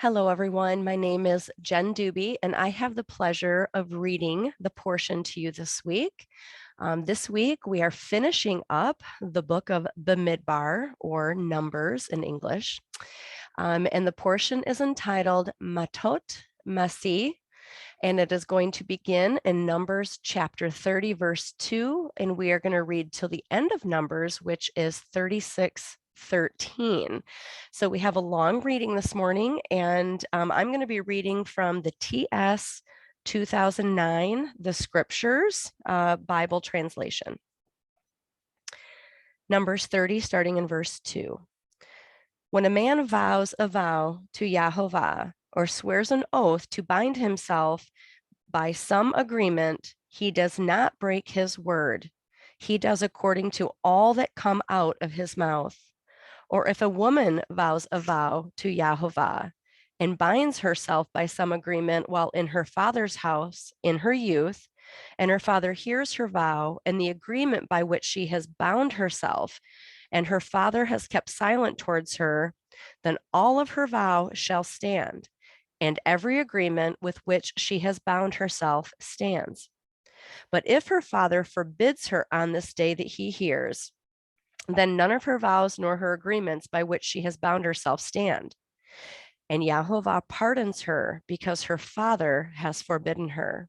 Hello, everyone. My name is Jen Doobie, and I have the pleasure of reading the portion to you this week. This week, we are finishing up the book of the Midbar, or Numbers in English. And the portion is entitled Mattot, Massei, and it is going to begin in Numbers chapter 30, verse 2, and we are going to read till the end of Numbers, which is 36:13. So we have a long reading this morning, and I'm going to be reading from the TS 2009, the Scriptures Bible translation. Numbers 30, starting in verse 2. When a man vows a vow to Yahovah, or swears an oath to bind himself by some agreement, he does not break his word. He does according to all that come out of his mouth. Or if a woman vows a vow to Yahovah and binds herself by some agreement while in her father's house in her youth, and her father hears her vow and the agreement by which she has bound herself, and her father has kept silent towards her, then all of her vow shall stand, and every agreement with which she has bound herself stands. But if her father forbids her on this day that he hears, then none of her vows nor her agreements by which she has bound herself stand. And Yahovah pardons her because her father has forbidden her.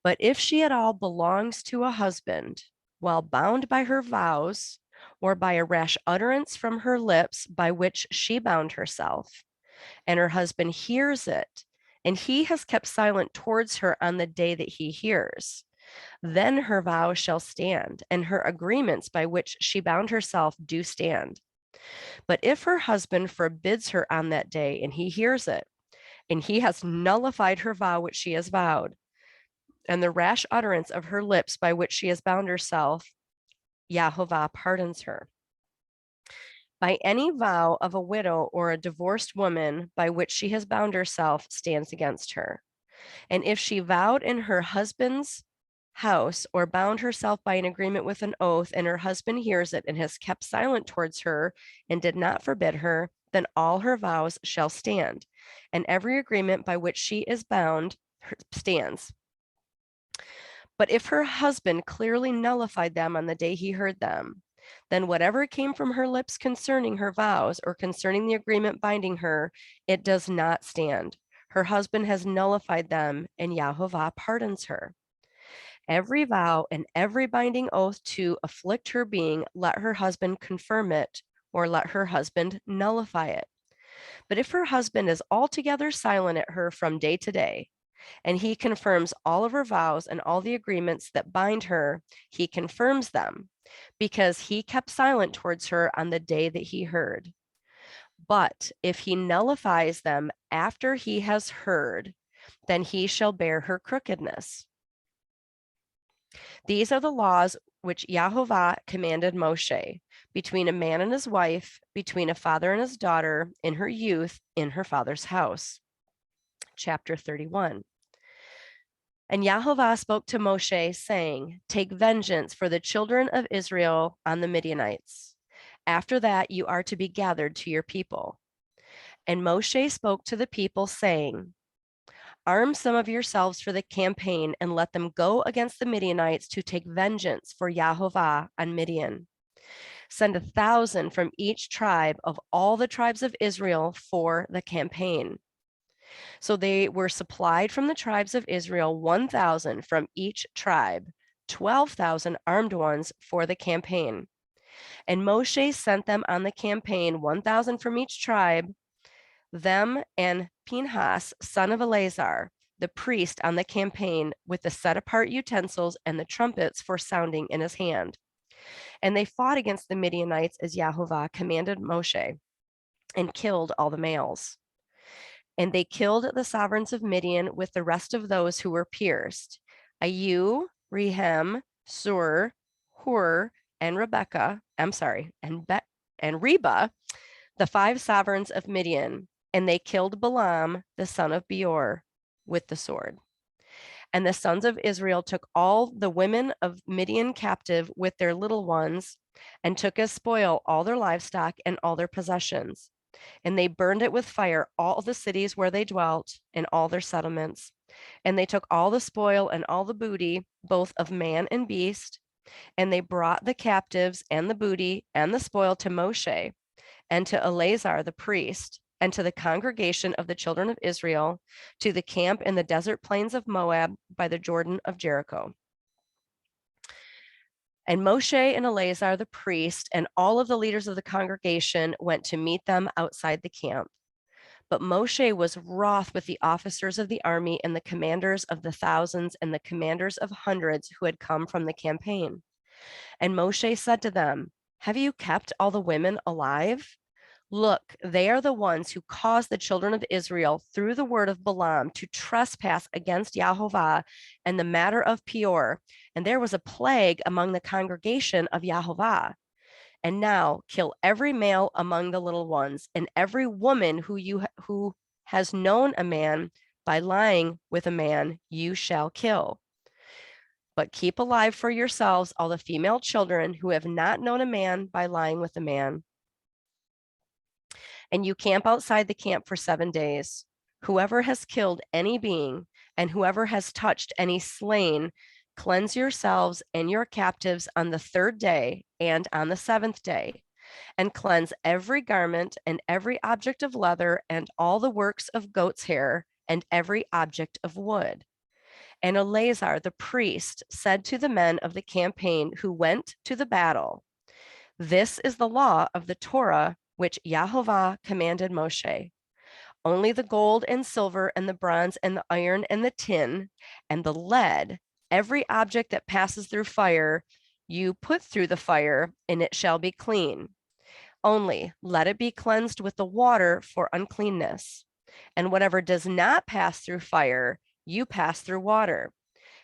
But if she at all belongs to a husband, while bound by her vows, or by a rash utterance from her lips by which she bound herself, and her husband hears it, and he has kept silent towards her on the day that he hears, then her vow shall stand, and her agreements by which she bound herself do stand. But if her husband forbids her on that day, and he hears it, and he has nullified her vow which she has vowed, and the rash utterance of her lips by which she has bound herself, Yahovah pardons her. By any vow of a widow or a divorced woman by which she has bound herself stands against her. And if she vowed in her husband's house or bound herself by an agreement with an oath, and her husband hears it and has kept silent towards her and did not forbid her, then all her vows shall stand, and every agreement by which she is bound stands. But if her husband clearly nullified them on the day he heard them, then whatever came from her lips concerning her vows or concerning the agreement binding her, it does not stand. Her husband has nullified them, and Yahovah pardons her. Every vow and every binding oath to afflict her being, let her husband confirm it, or let her husband nullify it. But if her husband is altogether silent at her from day to day, and he confirms all of her vows and all the agreements that bind her, he confirms them, because he kept silent towards her on the day that he heard. But if he nullifies them after he has heard, then he shall bear her crookedness. These are the laws which Yahovah commanded Moshe, between a man and his wife, between a father and his daughter, in her youth, in her father's house. Chapter 31. And Yahovah spoke to Moshe, saying, take vengeance for the children of Israel on the Midianites. After that, you are to be gathered to your people. And Moshe spoke to the people, saying, arm some of yourselves for the campaign, and let them go against the Midianites to take vengeance for Yahovah on Midian. Send 1,000 from each tribe of all the tribes of Israel for the campaign. So they were supplied from the tribes of Israel 1,000 from each tribe, 12,000 armed ones for the campaign. And Moshe sent them on the campaign, 1,000 from each tribe, them and Pinhas, son of Eleazar, the priest, on the campaign with the set apart utensils and the trumpets for sounding in his hand. And they fought against the Midianites as Yahovah commanded Moshe, and killed all the males. And they killed the sovereigns of Midian with the rest of those who were pierced, Ayu, Rehem, Sur, Hur, and Reba, the 5 sovereigns of Midian. And they killed Balaam, the son of Beor, with the sword. And the sons of Israel took all the women of Midian captive with their little ones, and took as spoil all their livestock and all their possessions. And they burned it with fire, all the cities where they dwelt, and all their settlements. And they took all the spoil and all the booty, both of man and beast, and they brought the captives and the booty and the spoil to Moshe and to Eleazar the priest, and to the congregation of the children of Israel, to the camp in the desert plains of Moab by the Jordan of Jericho. And Moshe and Eleazar the priest and all of the leaders of the congregation went to meet them outside the camp. But Moshe was wroth with the officers of the army and the commanders of the thousands and the commanders of hundreds who had come from the campaign. And Moshe said to them, "Have you kept all the women alive? Look, they are the ones who caused the children of Israel through the word of Balaam to trespass against Yahovah and the matter of Peor. And there was a plague among the congregation of Yahovah. And now kill every male among the little ones, and every woman who has known a man by lying with a man, you shall kill. But keep alive for yourselves all the female children who have not known a man by lying with a man. And you camp outside the camp for 7 days. Whoever has killed any being and whoever has touched any slain, cleanse yourselves and your captives on the 3rd day and on the 7th day, and cleanse every garment and every object of leather and all the works of goat's hair and every object of wood." And Eleazar the priest said to the men of the campaign who went to the battle, "This is the law of the Torah which Yahovah commanded Moshe. Only the gold and silver and the bronze and the iron and the tin and the lead, every object that passes through fire, you put through the fire, and it shall be clean. Only let it be cleansed with the water for uncleanness. And whatever does not pass through fire, you pass through water.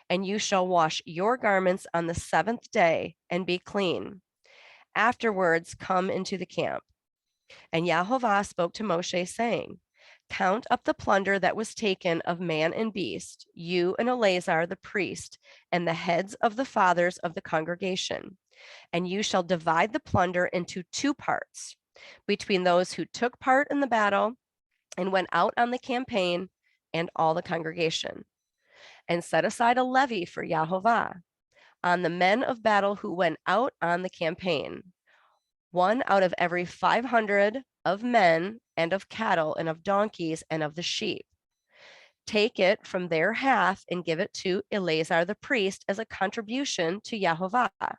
And you shall wash your garments on the 7th day and be clean. Afterwards, come into the camp." And Yahovah spoke to Moshe, saying, "Count up the plunder that was taken of man and beast, you and Eleazar the priest, and the heads of the fathers of the congregation. And you shall divide the plunder into 2 parts, between those who took part in the battle and went out on the campaign, and all the congregation. And set aside a levy for Yahovah on the men of battle who went out on the campaign, 1 out of every 500 of men and of cattle and of donkeys and of the sheep. Take it from their half and give it to Eleazar the priest as a contribution to Yahovah.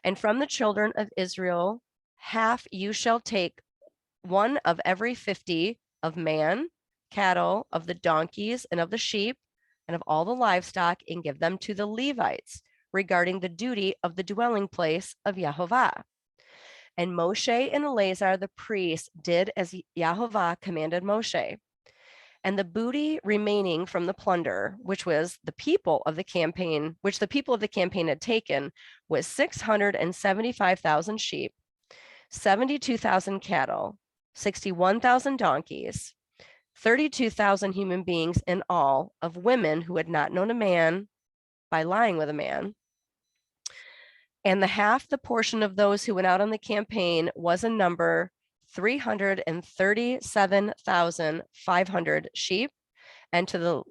And from the children of Israel, half you shall take, 1 of every 50 of man, cattle, of the donkeys and of the sheep, and of all the livestock, and give them to the Levites regarding the duty of the dwelling place of Yahovah." And Moshe and Eleazar the priest did as Yahovah commanded Moshe. And the booty remaining from the plunder, which was the people of the campaign, which the people of the campaign had taken, was 675,000 sheep, 72,000 cattle, 61,000 donkeys, 32,000 human beings in all, of women who had not known a man by lying with a man. And the portion of those who went out on the campaign was in number 337,500 sheep, and to the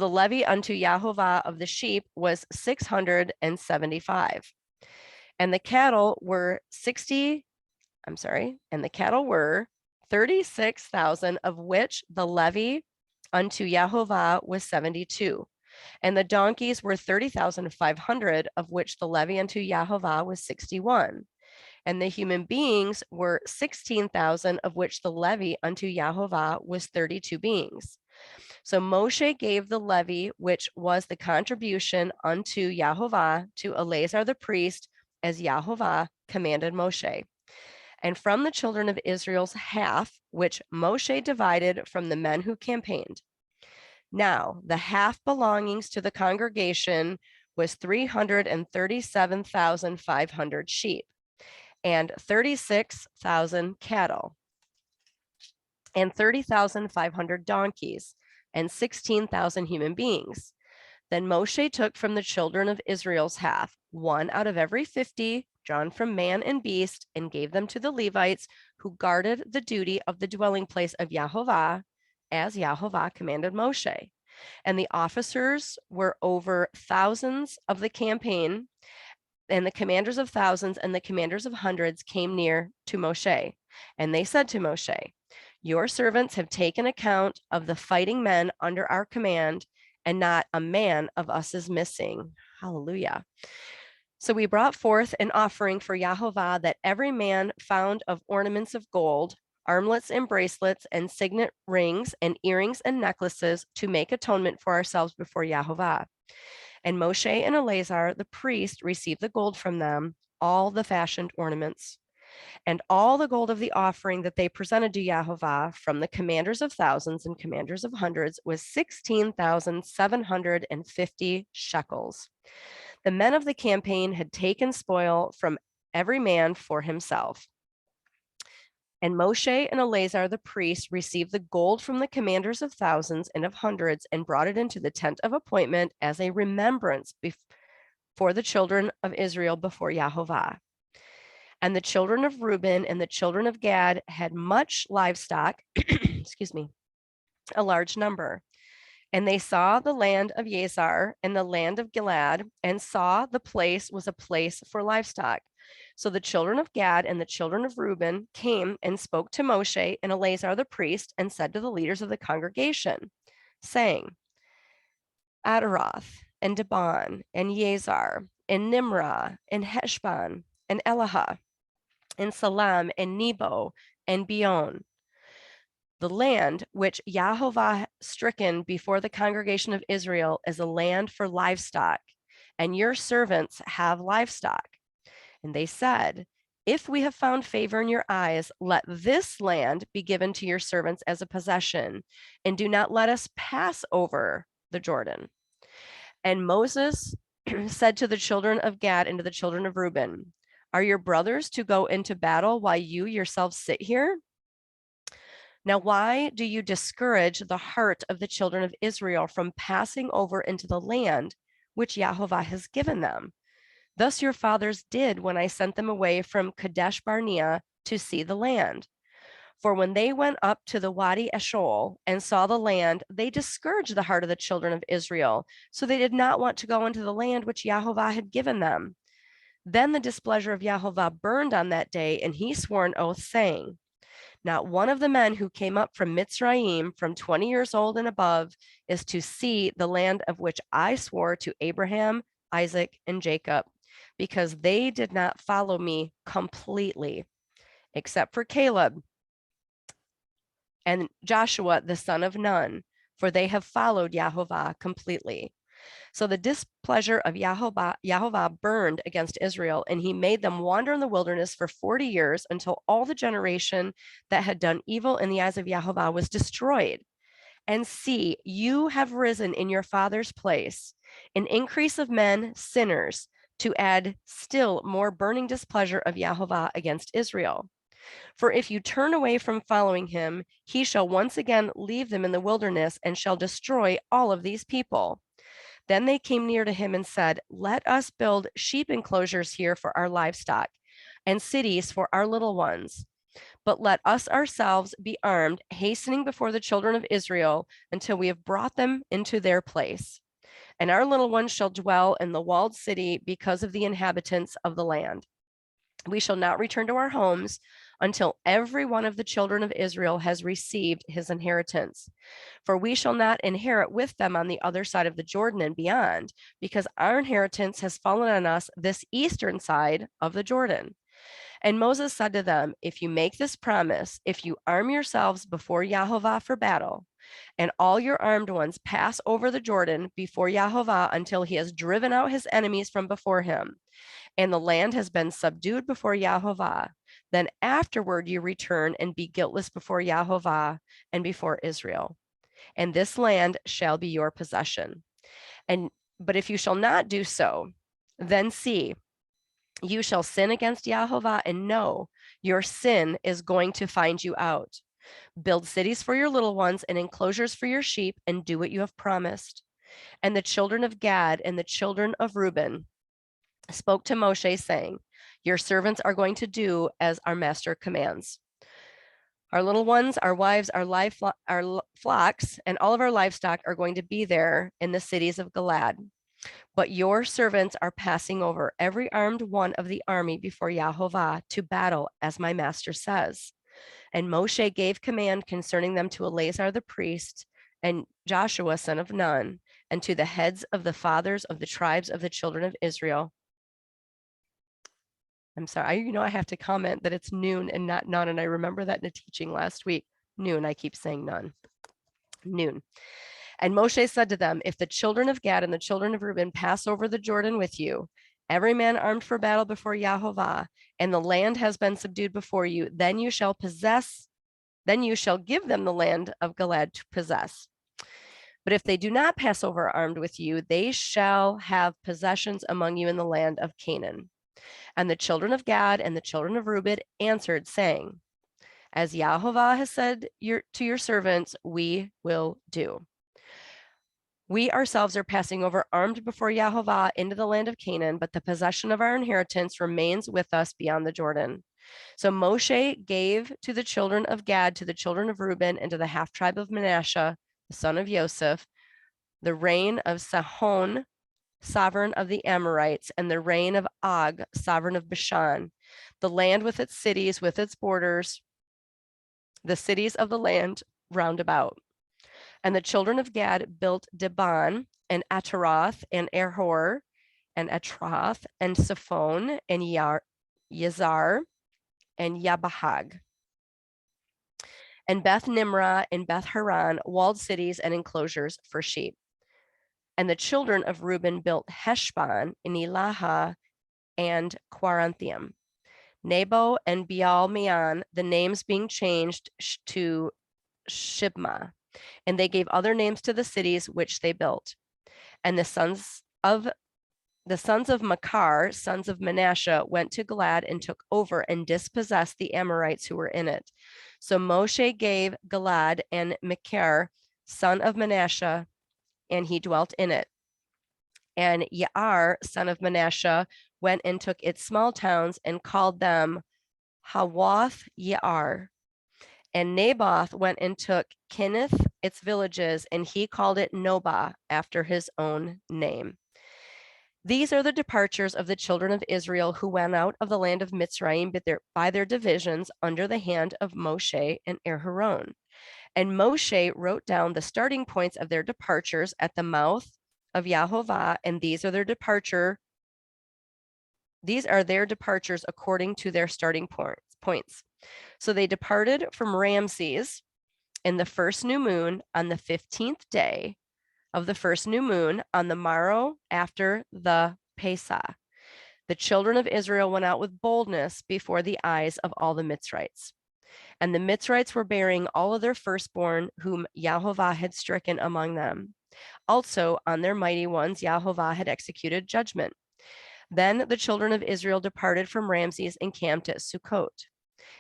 levy unto Yahovah of the sheep was 675. And the cattle were 36,000, of which the levy unto Yahovah was 72. And the donkeys were 30,500, of which the levy unto Yahovah was 61. And the human beings were 16,000, of which the levy unto Yahovah was 32 beings. So Moshe gave the levy, which was the contribution unto Yahovah, to Eleazar the priest, as Yahovah commanded Moshe. And from the children of Israel's half, which Moshe divided from the men who campaigned. Now, the half belongings to the congregation was 337,500 sheep, and 36,000 cattle, and 30,500 donkeys, and 16,000 human beings. Then Moshe took from the children of Israel's half, 1 out of every 50 drawn from man and beast, and gave them to the Levites, who guarded the duty of the dwelling place of Yahovah, as Yahovah commanded Moshe. And the officers were over thousands of the campaign, and the commanders of thousands and the commanders of hundreds came near to Moshe. And they said to Moshe, your servants have taken account of the fighting men under our command, and not a man of us is missing. Hallelujah. So we brought forth an offering for Yahovah, that every man found of ornaments of gold, armlets and bracelets and signet rings and earrings and necklaces, to make atonement for ourselves before Yahovah. And Moshe and Eleazar, the priest, received the gold from them, all the fashioned ornaments. And all the gold of the offering that they presented to Yahovah from the commanders of thousands and commanders of hundreds was 16,750 shekels. The men of the campaign had taken spoil from every man for himself. And Moshe and Eleazar the priest received the gold from the commanders of thousands and of hundreds, and brought it into the tent of appointment as a remembrance for the children of Israel before Yahovah. And the children of Reuben and the children of Gad had much livestock, excuse me, a large number. And they saw the land of Yazar and the land of Gilead, and saw the place was a place for livestock. So the children of Gad and the children of Reuben came and spoke to Moshe and Eleazar the priest, and said to the leaders of the congregation, saying, Adaroth and Dibon and Yazar and Nimrah and Heshbon and Elahah and Salam and Nebo and Beon, the land which Yahovah stricken before the congregation of Israel is a land for livestock, and your servants have livestock. And they said, if we have found favor in your eyes, let this land be given to your servants as a possession, and do not let us pass over the Jordan. And Moses said to the children of Gad and to the children of Reuben, are your brothers to go into battle while you yourselves sit here? Now, why do you discourage the heart of the children of Israel from passing over into the land which Yahovah has given them? Thus your fathers did when I sent them away from Kadesh Barnea to see the land. For when they went up to the Wadi Eshol and saw the land, they discouraged the heart of the children of Israel, so they did not want to go into the land which Yahovah had given them. Then the displeasure of Yahovah burned on that day, and he swore an oath, saying, not one of the men who came up from Mitzrayim from 20 years old and above is to see the land of which I swore to Abraham, Isaac, and Jacob, because they did not follow me completely, except for Caleb and Joshua, the son of Nun, for they have followed Yahovah completely. So the displeasure of Yahovah burned against Israel, and he made them wander in the wilderness for 40 years, until all the generation that had done evil in the eyes of Yahovah was destroyed. And see, you have risen in your father's place, an increase of men, sinners, to add still more burning displeasure of Yahovah against Israel. For if you turn away from following him, he shall once again leave them in the wilderness, and shall destroy all of these people. Then they came near to him and said, let us build sheep enclosures here for our livestock, and cities for our little ones. But let us ourselves be armed, hastening before the children of Israel until we have brought them into their place. And our little ones shall dwell in the walled city because of the inhabitants of the land. We shall not return to our homes until every one of the children of Israel has received his inheritance. For we shall not inherit with them on the other side of the Jordan and beyond, because our inheritance has fallen on us this eastern side of the Jordan. And Moses said to them, if you make this promise, if you arm yourselves before Yahovah for battle, and all your armed ones pass over the Jordan before Yahovah until he has driven out his enemies from before him, and the land has been subdued before Yahovah, then afterward you return and be guiltless before Yahovah and before Israel. And this land shall be your possession. But if you shall not do so, then see, you shall sin against Yahovah, and know your sin is going to find you out. Build cities for your little ones and enclosures for your sheep, and do what you have promised. And the children of Gad and the children of Reuben spoke to Moshe, saying, Your servants are going to do as our master commands. Our little ones, our wives, our flocks, and all of our livestock are going to be there in the cities of Gilad. But your servants are passing over every armed one of the army before Yahovah to battle, as my master says. And Moshe gave command concerning them to Eleazar the priest and Joshua son of Nun, and to the heads of the fathers of the tribes of the children of Israel. I'm sorry, I have to comment that it's noon and not none, and I remember that in a teaching last week. Noon, I keep saying none. Noon. And Moshe said to them, if the children of Gad and the children of Reuben pass over the Jordan with you, every man armed for battle before Yahovah, and the land has been subdued before you, then you shall give them the land of Gilad to possess. But if they do not pass over armed with you, they shall have possessions among you in the land of Canaan. And the children of Gad and the children of Reuben answered, saying, as Yahovah has said to your servants, we will do. We ourselves are passing over armed before Yahovah into the land of Canaan, but the possession of our inheritance remains with us beyond the Jordan. So Moshe gave to the children of Gad, to the children of Reuben, and to the half tribe of Manasseh, the son of Joseph, the reign of Sihon, sovereign of the Amorites, and the reign of Og, sovereign of Bashan, the land with its cities, with its borders, the cities of the land round about. And the children of Gad built Dibon, and Ataroth, and Erhor, and Atroth, and Siphon, and Yazar, and Yabahag, and Beth Nimrah, and Beth Haran, walled cities and enclosures for sheep. And the children of Reuben built Heshbon, and Elaha, and Quaranthium, Nebo, and Baal Meon, the names being changed to Shibma. And they gave other names to the cities which they built. And the sons of Makar, sons of Manasseh, went to Gilad and took over and dispossessed the Amorites who were in it. So Moshe gave Gilad and Makar, son of Manasseh, and he dwelt in it. And Yair, son of Manasseh, went and took its small towns and called them Hawoth Yair. And Naboth went and took Kinneth, its villages, and he called it Nobah, after his own name. These are the departures of the children of Israel who went out of the land of Mitzrayim by their divisions under the hand of Moshe and Aharon. And Moshe wrote down the starting points of their departures at the mouth of Yahovah, and these are their departures according to their starting points. So they departed from Ramses in the first new moon on the 15th day of the first new moon on the morrow after the Pesach. The children of Israel went out with boldness before the eyes of all the Mitzrites. And the Mitzrites were bearing all of their firstborn whom Yahovah had stricken among them. Also on their mighty ones Yahovah had executed judgment. Then the children of Israel departed from Ramses and camped at Sukkot.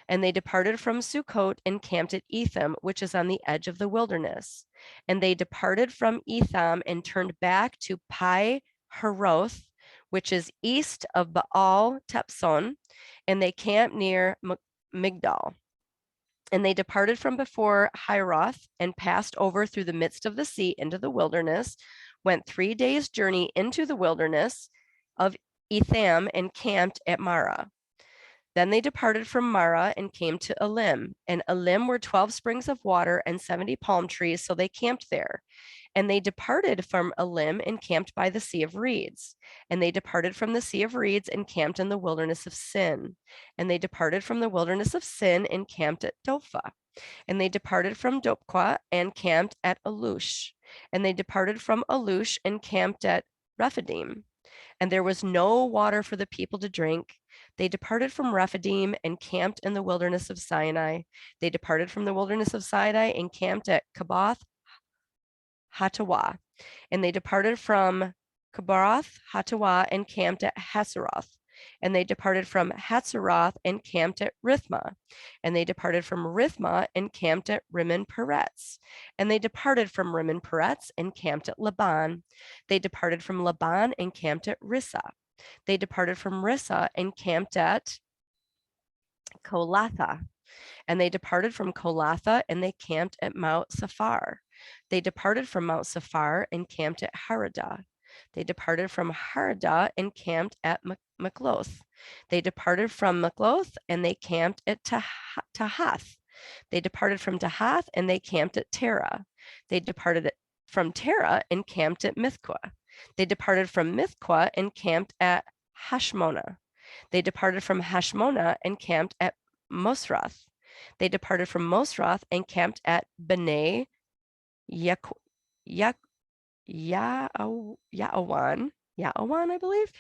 And they departed from Sukkot and camped at Etham, which is on the edge of the wilderness. And they departed from Etham and turned back to Pi Haroth, which is east of Baal Tepson, and they camped near Migdal. And they departed from before Hiroth and passed over through the midst of the sea into the wilderness, went 3 days' journey into the wilderness of Etham and camped at Marah. Then they departed from Marah and came to Elim. And Elim were 12 springs of water and 70 palm trees, so they camped there. And they departed from Elim and camped by the Sea of Reeds. And they departed from the Sea of Reeds and camped in the wilderness of Sin. And they departed from the wilderness of Sin and camped at Dophah. And they departed from Dopqua and camped at Alush. And they departed from Alush and camped at Rephidim. And there was no water for the people to drink. They departed from Rephidim and camped in the wilderness of Sinai. They departed from the wilderness of Sinai and camped at Kabath Hatawa. And they departed from Kabath Hatawa and camped at Hazeroth. And they departed from Hatzeroth and camped at Rithmah. And they departed from Rithmah and camped at Rimmon Peretz. And they departed from Rimmon Peretz and camped at Laban. They departed from Laban and camped at Rissah. They departed from Rissa and camped at Kolatha. And they departed from Kolatha and they camped at Mount Saphar. They departed from Mount Saphar and camped at Haradah. They departed from Haradah and camped at Mikloth. They departed from Mikloth and they camped at Tahath. They departed from Tahath and they camped at Terah. They departed from Terah and camped at Mithqua. They departed from Mithqua and camped at Hashmonah. They departed from Hashmonah and camped at Mosrath. They departed from Mosrath and camped at Bnei Yaowan, I believe.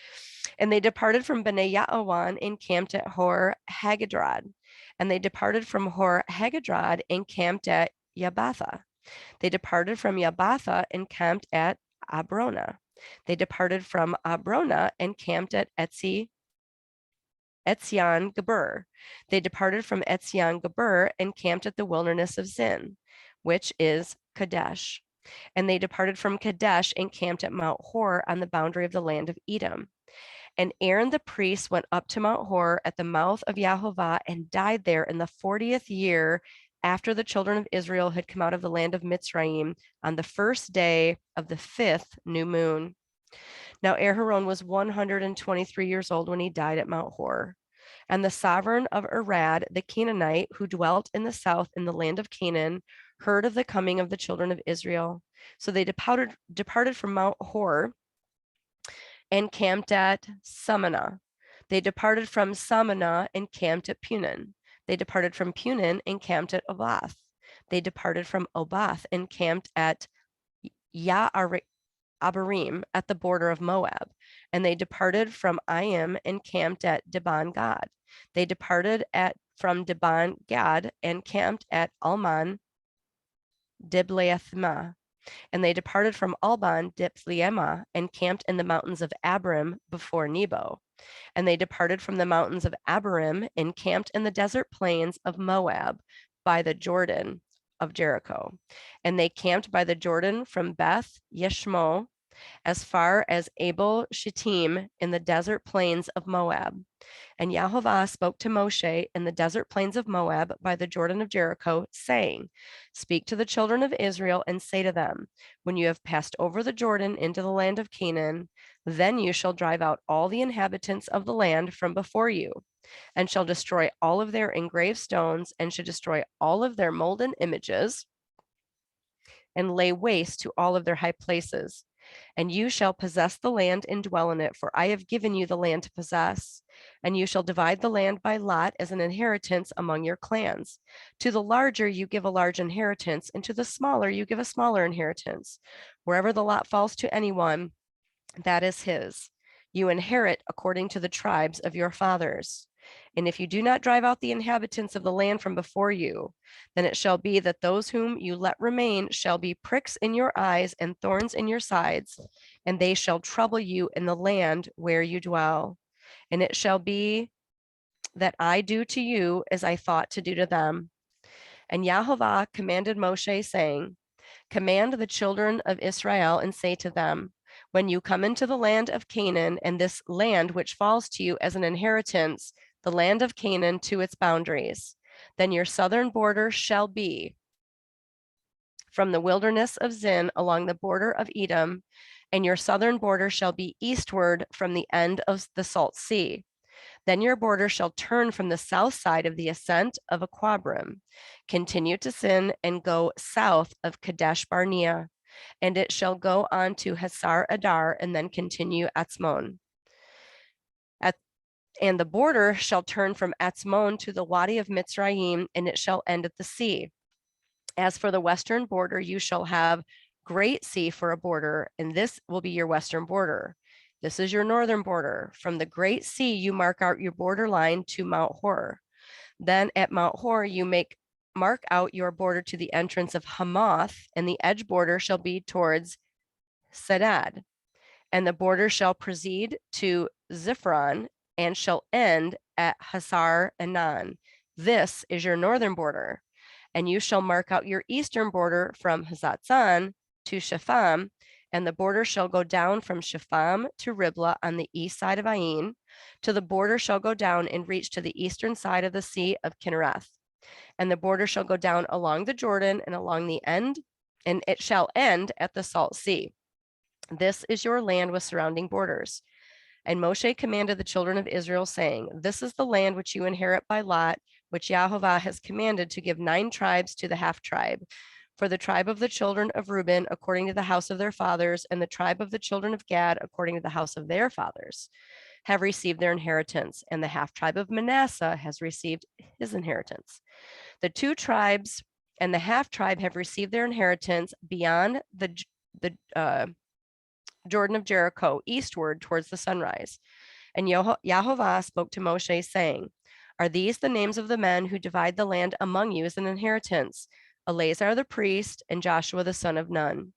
And they departed from Bnei Yaowan and camped at Hor Haggadrad. And they departed from Hor Haggadrad and camped at Yabatha. They departed from Yabatha and camped at Abrona. They departed from Abrona and camped at Etzion Geber. They departed from Etzion Geber and camped at the wilderness of Zin, which is Kadesh. And they departed from Kadesh and camped at Mount Hor on the boundary of the land of Edom. And Aaron the priest went up to Mount Hor at the mouth of Yahovah and died there in the 40th year after the children of Israel had come out of the land of Mitzrayim on the first day of the 5th new moon. Now Aharon was 123 years old when he died at Mount Hor. And the sovereign of Arad, the Canaanite, who dwelt in the south in the land of Canaan, heard of the coming of the children of Israel. So they departed from Mount Hor and camped at Samana. They departed from Samana and camped at Punan. They departed from Punan and camped at Obath. They departed from Obath and camped at Abarim at the border of Moab. And they departed from Ayim and camped at Dibon Gad. They departed from Dibon Gad and camped at Alman Diblathma. And they departed from Alban Diblathma and camped in the mountains of Abarim before Nebo. And they departed from the mountains of Abarim and camped in the desert plains of Moab by the Jordan of Jericho. And they camped by the Jordan from Beth Yeshmo as far as Abel Shittim in the desert plains of Moab. And Yahovah spoke to Moshe in the desert plains of Moab by the Jordan of Jericho, saying, Speak to the children of Israel and say to them, when you have passed over the Jordan into the land of Canaan, then you shall drive out all the inhabitants of the land from before you, and shall destroy all of their engraved stones, and shall destroy all of their molten images, and lay waste to all of their high places. And you shall possess the land and dwell in it, for I have given you the land to possess. And you shall divide the land by lot as an inheritance among your clans. To the larger you give a large inheritance, and to the smaller you give a smaller inheritance. Wherever the lot falls to anyone, that is his. You inherit according to the tribes of your fathers. And if you do not drive out the inhabitants of the land from before you, then it shall be that those whom you let remain shall be pricks in your eyes and thorns in your sides, and they shall trouble you in the land where you dwell. And it shall be that I do to you as I thought to do to them. And Yahovah commanded Moshe, saying, Command the children of Israel and say to them, when you come into the land of Canaan, and this land which falls to you as an inheritance, the land of Canaan to its boundaries, then your southern border shall be from the wilderness of Zin along the border of Edom, and your southern border shall be eastward from the end of the Salt Sea. Then your border shall turn from the south side of the ascent of Aquabrim, continue to Sin, and go south of Kadesh Barnea, and it shall go on to Hasar Adar, and then continue Atzmon. And the border shall turn from Atzmon to the Wadi of Mitzrayim, and it shall end at the sea. As for the western border, you shall have Great Sea for a border, and this will be your western border. This is your northern border. From the Great Sea, you mark out your border line to Mount Hor. Then at Mount Hor, you mark out your border to the entrance of Hamath, and the edge border shall be towards Sedad. And the border shall proceed to Ziphron, and shall end at Hasar Enan. This is your northern border. And you shall mark out your eastern border from Hazatzon to Shepham, And the border shall go down from Shepham to Riblah on the east side of Ain, to the border shall go down and reach to the eastern side of the sea of Kinnereth. And the border shall go down along the Jordan and along the end, and it shall end at the Salt Sea. This is your land with surrounding borders. And Moshe commanded the children of Israel, saying, This is the land which you inherit by lot, which Yahovah has commanded to give 9 tribes to the half tribe. For the tribe of the children of Reuben, according to the house of their fathers, and the tribe of the children of Gad, according to the house of their fathers, have received their inheritance, and the half tribe of Manasseh has received his inheritance. The 2 tribes and the half tribe have received their inheritance beyond the Jordan of Jericho, eastward towards the sunrise. And Yahovah spoke to Moshe, saying, Are these the names of the men who divide the land among you as an inheritance? Eleazar the priest and Joshua the son of Nun.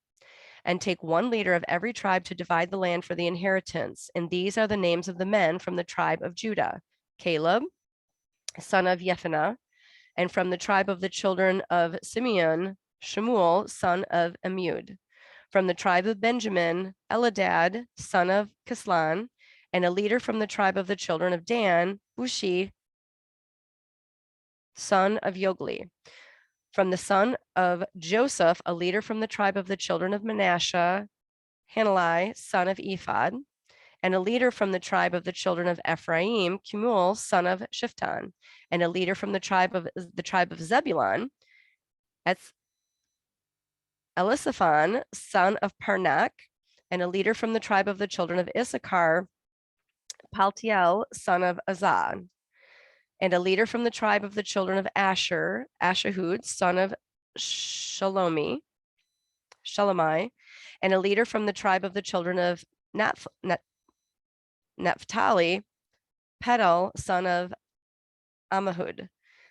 And take 1 leader of every tribe to divide the land for the inheritance. And these are the names of the men from the tribe of Judah: Caleb, son of Jephunneh, and from the tribe of the children of Simeon, Shemuel, son of Ammiud. From the tribe of Benjamin, Eladad, son of Kislan, and a leader from the tribe of the children of Dan, Bushi, son of Yogli. From the son of Joseph, a leader from the tribe of the children of Manasseh, Hanani, son of Ephod, and a leader from the tribe of the children of Ephraim, Kemuel, son of Shiftan, and a leader from the tribe of Zebulun, Elisaphan, son of Parnak, and a leader from the tribe of the children of Issachar, Paltiel, son of Azan, and a leader from the tribe of the children of Asher, Ashahud, son of Shalomai, and a leader from the tribe of the children of Naphtali, Pedal, son of Ammihud.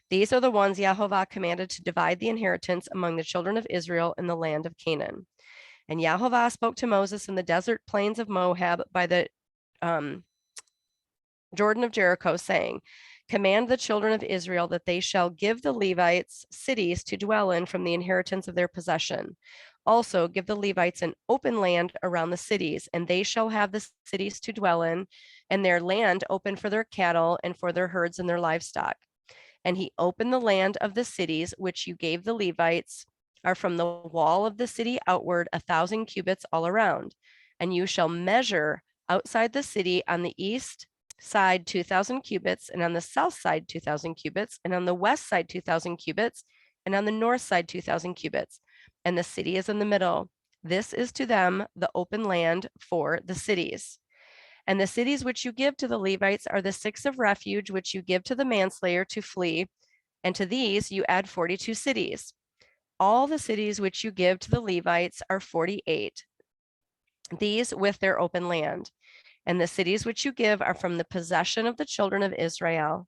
These are the ones Yahovah commanded to divide the inheritance among the children of Israel in the land of Canaan. And Yahovah spoke to Moses in the desert plains of Moab by the Jordan of Jericho, saying, Command the children of Israel that they shall give the Levites cities to dwell in from the inheritance of their possession. Also give the Levites an open land around the cities, and they shall have the cities to dwell in, and their land open for their cattle and for their herds and their livestock. And he opened the land of the cities which you gave the Levites are from the wall of the city outward 1,000 cubits all around. And you shall measure outside the city on the east side 2,000 cubits, and on the south side 2,000 cubits, and on the west side 2,000 cubits, and on the north side 2,000 cubits. And the city is in the middle. This is to them the open land for the cities. And the cities which you give to the Levites are the 6 of refuge which you give to the manslayer to flee, and to these you add 42 cities. All the cities which you give to the Levites are 48, these with their open land. And the cities which you give are from the possession of the children of Israel.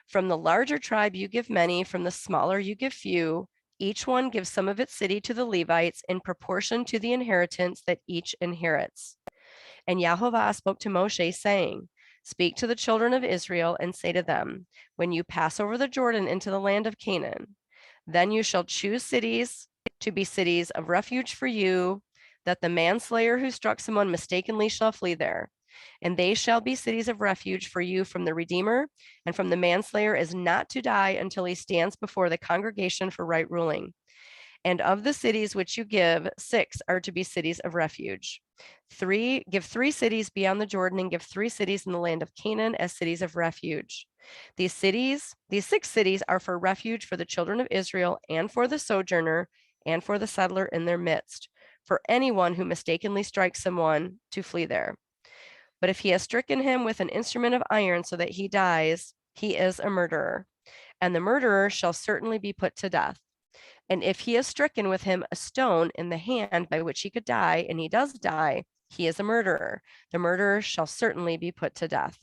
From the larger tribe you give many, from the smaller you give few. Each one gives some of its city to the Levites in proportion to the inheritance that each inherits. And Yahovah spoke to Moshe, saying, Speak to the children of Israel and say to them, When you pass over the Jordan into the land of Canaan, then you shall choose cities to be cities of refuge for you, that the manslayer who struck someone mistakenly shall flee there. And they shall be cities of refuge for you from the Redeemer, and from the manslayer is not to die until he stands before the congregation for right ruling. And of the cities which you give, 6 are to be cities of refuge. Give 3 cities beyond the Jordan, and give 3 cities in the land of Canaan as cities of refuge. These 6 cities are for refuge for the children of Israel, and for the sojourner, and for the settler in their midst, for anyone who mistakenly strikes someone to flee there. But if he has stricken him with an instrument of iron so that he dies, he is a murderer, and the murderer shall certainly be put to death. And if he has stricken with him a stone in the hand by which he could die, and he does die, he is a murderer. The murderer shall certainly be put to death.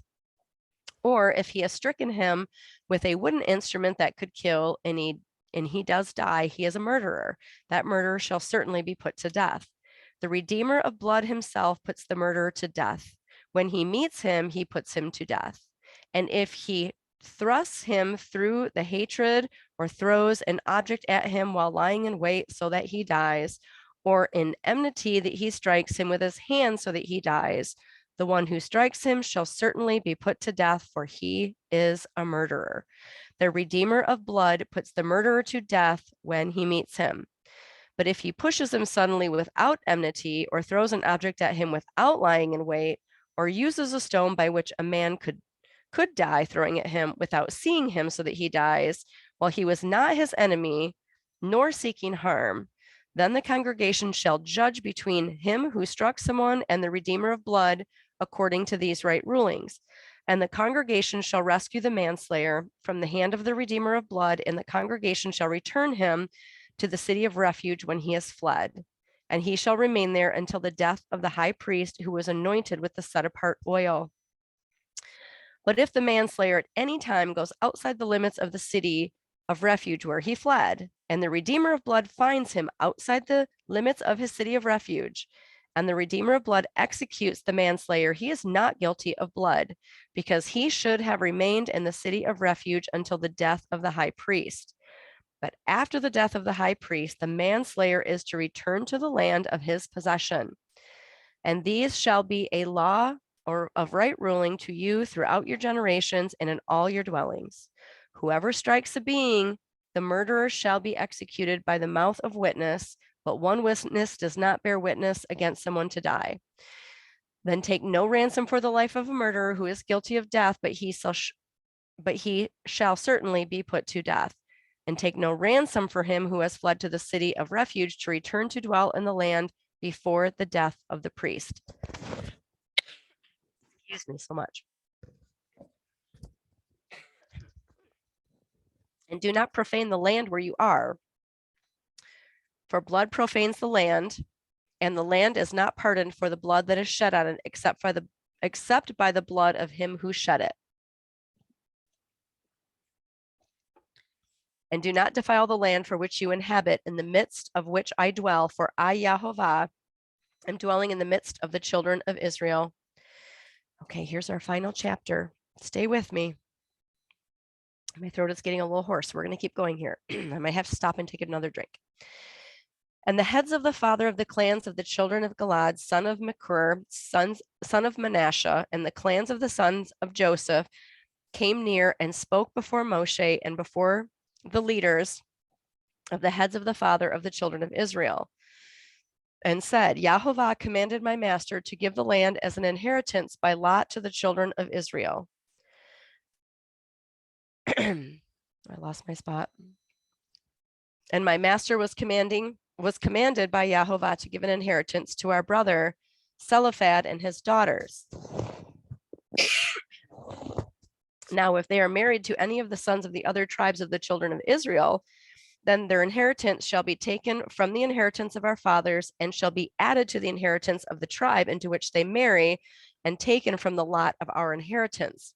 Or if he has stricken him with a wooden instrument that could kill, and he does die, he is a murderer. That murderer shall certainly be put to death. The Redeemer of blood himself puts the murderer to death. When he meets him, he puts him to death. And if he thrusts him through the hatred, or throws an object at him while lying in wait so that he dies, or in enmity that he strikes him with his hand so that he dies. The one who strikes him shall certainly be put to death, for he is a murderer. The Redeemer of blood puts the murderer to death when he meets him. But if he pushes him suddenly without enmity, or throws an object at him without lying in wait, or uses a stone by which a man could die throwing at him without seeing him so that he dies, while he was not his enemy, nor seeking harm, then the congregation shall judge between him who struck someone and the Redeemer of blood according to these right rulings. And the congregation shall rescue the manslayer from the hand of the Redeemer of blood, and the congregation shall return him to the city of refuge when he has fled. And he shall remain there until the death of the high priest who was anointed with the set apart oil. But if the manslayer at any time goes outside the limits of the city of refuge where he fled, and the Redeemer of blood finds him outside the limits of his city of refuge, and the Redeemer of blood executes the manslayer, he is not guilty of blood, because he should have remained in the city of refuge until the death of the high priest. But after the death of the high priest, the manslayer is to return to the land of his possession. And these shall be a law or of right ruling to you throughout your generations and in all your dwellings. Whoever strikes a being, the murderer shall be executed by the mouth of witness, but one witness does not bear witness against someone to die. Then take no ransom for the life of a murderer who is guilty of death, but he shall certainly be put to death. And take no ransom for him who has fled to the city of refuge to return to dwell in the land before the death of the priest. Excuse me so much. And do not profane the land where you are, for blood profanes the land, and the land is not pardoned for the blood that is shed on it, except by the blood of him who shed it. And do not defile the land for which you inhabit, in the midst of which I dwell, for I, Yahovah, am dwelling in the midst of the children of Israel. Okay, here's our final chapter. Stay with me. My throat is getting a little hoarse. We're going to keep going here. I might have to stop and take another drink. And the heads of the father of the clans of the children of Gilad, son of Machir, son of Manasseh, and the clans of the sons of Joseph came near and spoke before Moshe and before the leaders of the heads of the father of the children of Israel, and said, Yahovah commanded my master to give the land as an inheritance by lot to the children of Israel. I lost my spot. And my master was commanded by Yahovah to give an inheritance to our brother Zelophehad and his daughters. Now, if they are married to any of the sons of the other tribes of the children of Israel, then their inheritance shall be taken from the inheritance of our fathers and shall be added to the inheritance of the tribe into which they marry, and taken from the lot of our inheritance.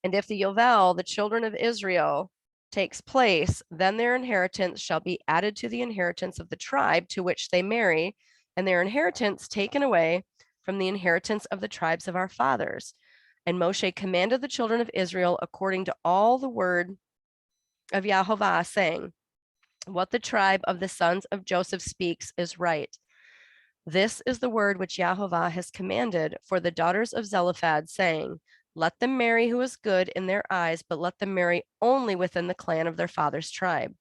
And if the Yovel, the children of Israel, takes place, then their inheritance shall be added to the inheritance of the tribe to which they marry, and their inheritance taken away from the inheritance of the tribes of our fathers. And Moshe commanded the children of Israel according to all the word of Yahovah, saying, what the tribe of the sons of Joseph speaks is right. This is the word which Yahovah has commanded for the daughters of Zelophehad, saying, let them marry who is good in their eyes, but let them marry only within the clan of their father's tribe.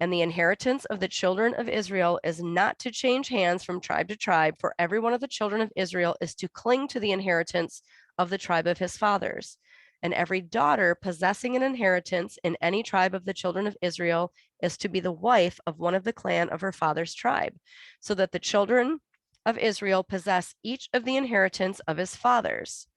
And the inheritance of the children of Israel is not to change hands from tribe to tribe, for every one of the children of Israel is to cling to the inheritance of the tribe of his fathers. And every daughter possessing an inheritance in any tribe of the children of Israel is to be the wife of one of the clan of her father's tribe, so that the children of Israel possess each of the inheritance of his fathers.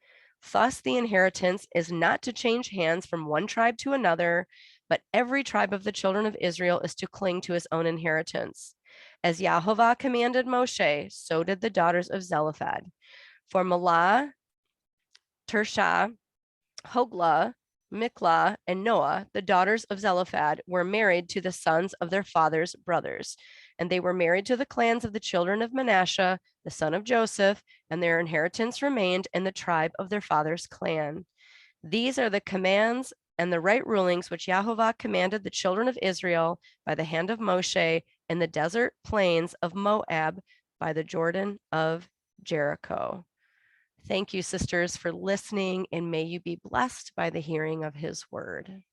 Thus, the inheritance is not to change hands from one tribe to another, but every tribe of the children of Israel is to cling to his own inheritance. As Yahovah commanded Moshe, so did the daughters of Zelophehad. For Mahlah, Tirsha, Hoglah, Miklah, and Noah, the daughters of Zelophehad, were married to the sons of their father's brothers. And they were married to the clans of the children of Manasseh, the son of Joseph, and their inheritance remained in the tribe of their father's clan. These are the commands and the right rulings which Yahovah commanded the children of Israel by the hand of Moshe in the desert plains of Moab by the Jordan of Jericho. Thank you, sisters, for listening, and may you be blessed by the hearing of his word.